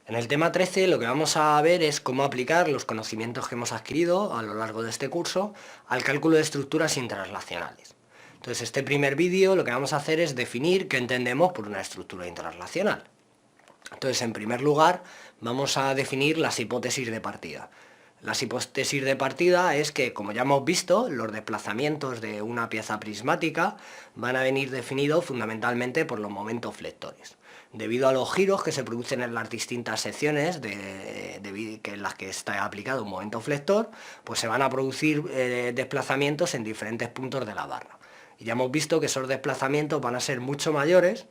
En el tema 13 lo que vamos a ver es cómo aplicar los conocimientos que hemos adquirido a lo largo de este curso al cálculo de estructuras intrarrelacionales. Entonces, este primer vídeo lo que vamos a hacer es definir qué entendemos por una estructura intrarrelacional. Entonces, en primer lugar, vamos a definir las hipótesis de partida. Las hipótesis de partida es que, como ya hemos visto, los desplazamientos de una pieza prismática van a venir definidos fundamentalmente por los momentos flectores. Debido a los giros que se producen en las distintas secciones en las que está aplicado un momento flector, pues se van a producir desplazamientos en diferentes puntos de la barra. Y ya hemos visto que esos desplazamientos van a ser mucho mayores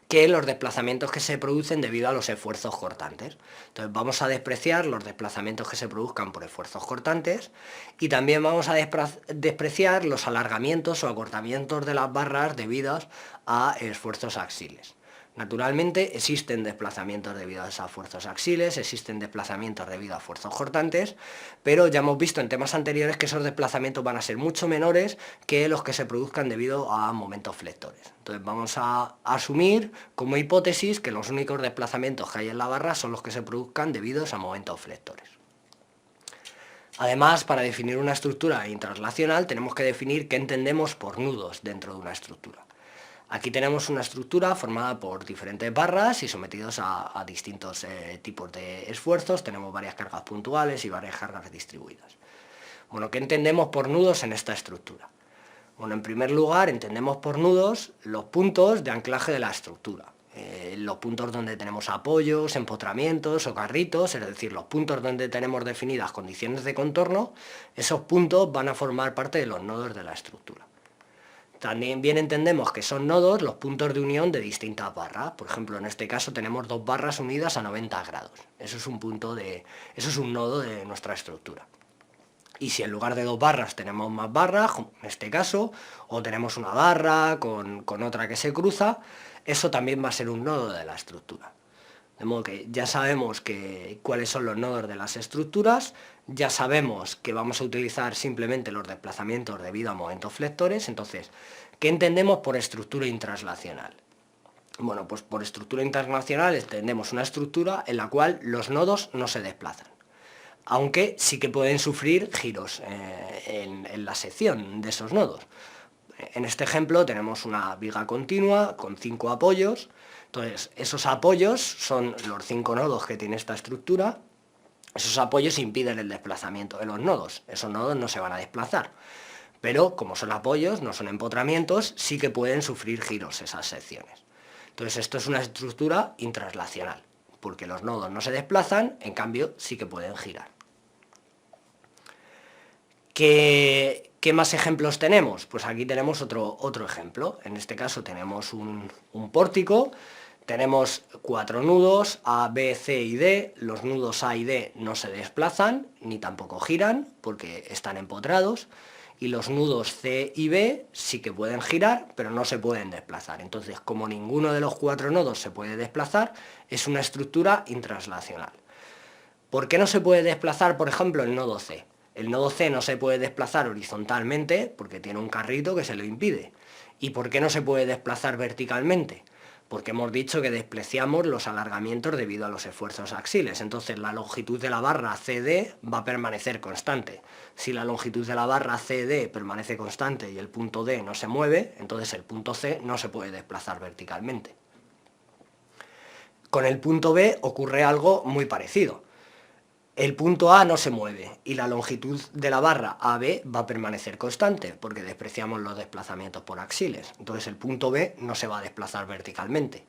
que los desplazamientos que se producen debido a los esfuerzos cortantes. Entonces vamos a despreciar los desplazamientos que se produzcan por esfuerzos cortantes y también vamos a despreciar los alargamientos o acortamientos de las barras debidos a esfuerzos axiles. Naturalmente existen desplazamientos debido a esos esfuerzos axiles, existen desplazamientos debido a esfuerzos cortantes, pero ya hemos visto en temas anteriores que esos desplazamientos van a ser mucho menores que los que se produzcan debido a momentos flectores. Entonces vamos a asumir como hipótesis que los únicos desplazamientos que hay en la barra son los que se produzcan debido a momentos flectores. Además, para definir una estructura intrarrelacional tenemos que definir qué entendemos por nudos dentro de una estructura. Aquí tenemos una estructura formada por diferentes barras y sometidos a distintos tipos de esfuerzos. Tenemos varias cargas puntuales y varias cargas distribuidas. Bueno, ¿qué entendemos por nudos en esta estructura? Bueno, en primer lugar, entendemos por nudos los puntos de anclaje de la estructura. Los puntos donde tenemos apoyos, empotramientos o carritos, es decir, los puntos donde tenemos definidas condiciones de contorno, esos puntos van a formar parte de los nodos de la estructura. También bien entendemos que son nodos los puntos de unión de distintas barras. Por ejemplo, en este caso tenemos dos barras unidas a 90 grados. Eso es un nodo de nuestra estructura. Y si en lugar de dos barras tenemos más barras, en este caso, o tenemos una barra con otra que se cruza, eso también va a ser un nodo de la estructura. De modo que ya sabemos cuáles son los nodos de las estructuras, ya sabemos que vamos a utilizar simplemente los desplazamientos debido a momentos flectores. Entonces, ¿qué entendemos por estructura intraslacional? Bueno, pues por estructura intraslacional entendemos una estructura en la cual los nodos no se desplazan, aunque sí que pueden sufrir giros en la sección de esos nodos. En este ejemplo tenemos una viga continua con 5 apoyos. Entonces, esos apoyos son los 5 nodos que tiene esta estructura. Esos apoyos impiden el desplazamiento de los nodos. Esos nodos no se van a desplazar. Pero, como son apoyos, no son empotramientos, sí que pueden sufrir giros esas secciones. Entonces, esto es una estructura intraslacional, porque los nodos no se desplazan, en cambio, sí que pueden girar. ¿Qué más ejemplos tenemos? Pues aquí tenemos otro ejemplo. En este caso tenemos un pórtico, tenemos 4 nudos, A, B, C y D. Los nudos A y D no se desplazan, ni tampoco giran, porque están empotrados. Y los nudos C y B sí que pueden girar, pero no se pueden desplazar. Entonces, como ninguno de los 4 nodos se puede desplazar, es una estructura intraslacional. ¿Por qué no se puede desplazar, por ejemplo, el nodo C? El nodo C no se puede desplazar horizontalmente porque tiene un carrito que se lo impide. ¿Y por qué no se puede desplazar verticalmente? Porque hemos dicho que despreciamos los alargamientos debido a los esfuerzos axiles. Entonces la longitud de la barra CD va a permanecer constante. Si la longitud de la barra CD permanece constante y el punto D no se mueve, entonces el punto C no se puede desplazar verticalmente. Con el punto B ocurre algo muy parecido. El punto A no se mueve y la longitud de la barra AB va a permanecer constante porque despreciamos los desplazamientos por axiles. Entonces el punto B no se va a desplazar verticalmente.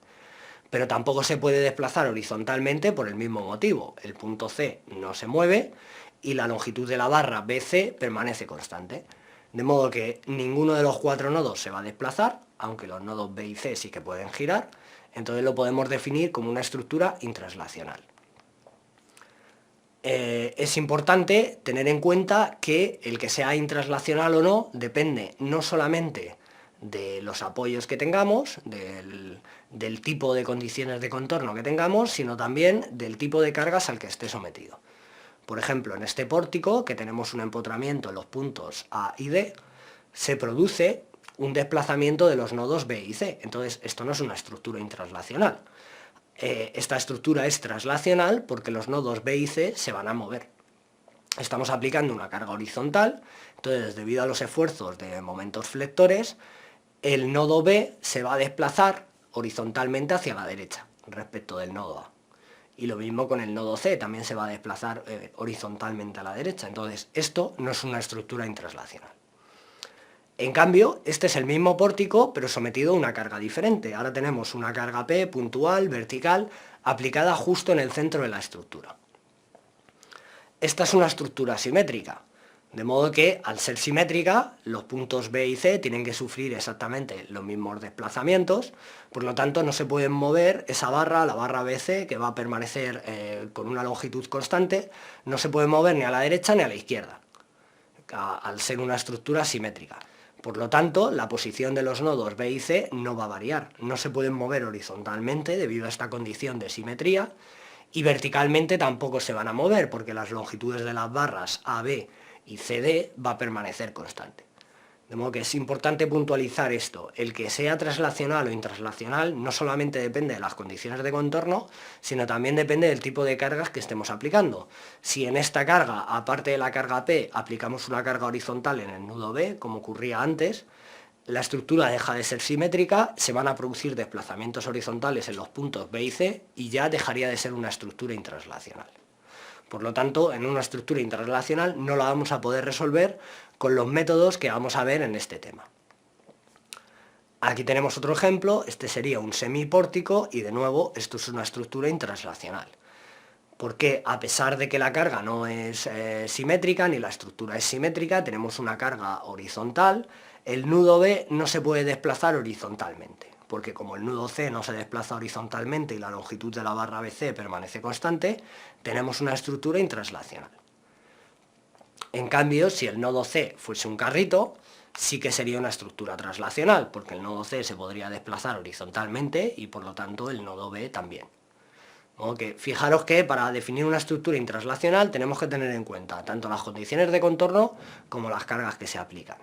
Pero tampoco se puede desplazar horizontalmente por el mismo motivo. El punto C no se mueve y la longitud de la barra BC permanece constante. De modo que ninguno de los 4 nodos se va a desplazar, aunque los nodos B y C sí que pueden girar. Entonces lo podemos definir como una estructura intraslacional. Es importante tener en cuenta que el que sea intraslacional o no depende no solamente de los apoyos que tengamos, del tipo de condiciones de contorno que tengamos, sino también del tipo de cargas al que esté sometido. Por ejemplo, en este pórtico, que tenemos un empotramiento en los puntos A y D, se produce un desplazamiento de los nodos B y C. Entonces, esto no es una estructura intraslacional. esta estructura es traslacional porque los nodos B y C se van a mover. Estamos aplicando una carga horizontal, entonces debido a los esfuerzos de momentos flectores, el nodo B se va a desplazar horizontalmente hacia la derecha respecto del nodo A. Y lo mismo con el nodo C, también se va a desplazar horizontalmente a la derecha. Entonces, esto no es una estructura intraslacional. En cambio, este es el mismo pórtico, pero sometido a una carga diferente. Ahora tenemos una carga P puntual, vertical, aplicada justo en el centro de la estructura. Esta es una estructura simétrica, de modo que, al ser simétrica, los puntos B y C tienen que sufrir exactamente los mismos desplazamientos, por lo tanto no se pueden mover esa barra, la barra BC, que va a permanecer con una longitud constante, no se puede mover ni a la derecha ni a la izquierda, al ser una estructura simétrica. Por lo tanto, la posición de los nodos B y C no va a variar, no se pueden mover horizontalmente debido a esta condición de simetría, y verticalmente tampoco se van a mover, porque las longitudes de las barras AB y CD va a permanecer constante. De modo que es importante puntualizar esto, el que sea traslacional o intraslacional no solamente depende de las condiciones de contorno, sino también depende del tipo de cargas que estemos aplicando. Si en esta carga, aparte de la carga P, aplicamos una carga horizontal en el nudo B, como ocurría antes, la estructura deja de ser simétrica, se van a producir desplazamientos horizontales en los puntos B y C y ya dejaría de ser una estructura intraslacional. Por lo tanto, en una estructura intraslacional no la vamos a poder resolver con los métodos que vamos a ver en este tema. Aquí tenemos otro ejemplo, este sería un semipórtico y de nuevo esto es una estructura intraslacional. Porque a pesar de que la carga no es simétrica, ni la estructura es simétrica, tenemos una carga horizontal, el nudo B no se puede desplazar horizontalmente, porque como el nudo C no se desplaza horizontalmente y la longitud de la barra BC permanece constante, tenemos una estructura intraslacional. En cambio, si el nodo C fuese un carrito, sí que sería una estructura traslacional, porque el nodo C se podría desplazar horizontalmente y por lo tanto el nodo B también. Okay. Fijaros que para definir una estructura intraslacional tenemos que tener en cuenta tanto las condiciones de contorno como las cargas que se aplican.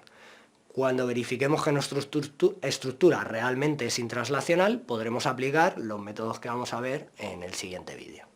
Cuando verifiquemos que nuestra estructura realmente es intraslacional, podremos aplicar los métodos que vamos a ver en el siguiente vídeo.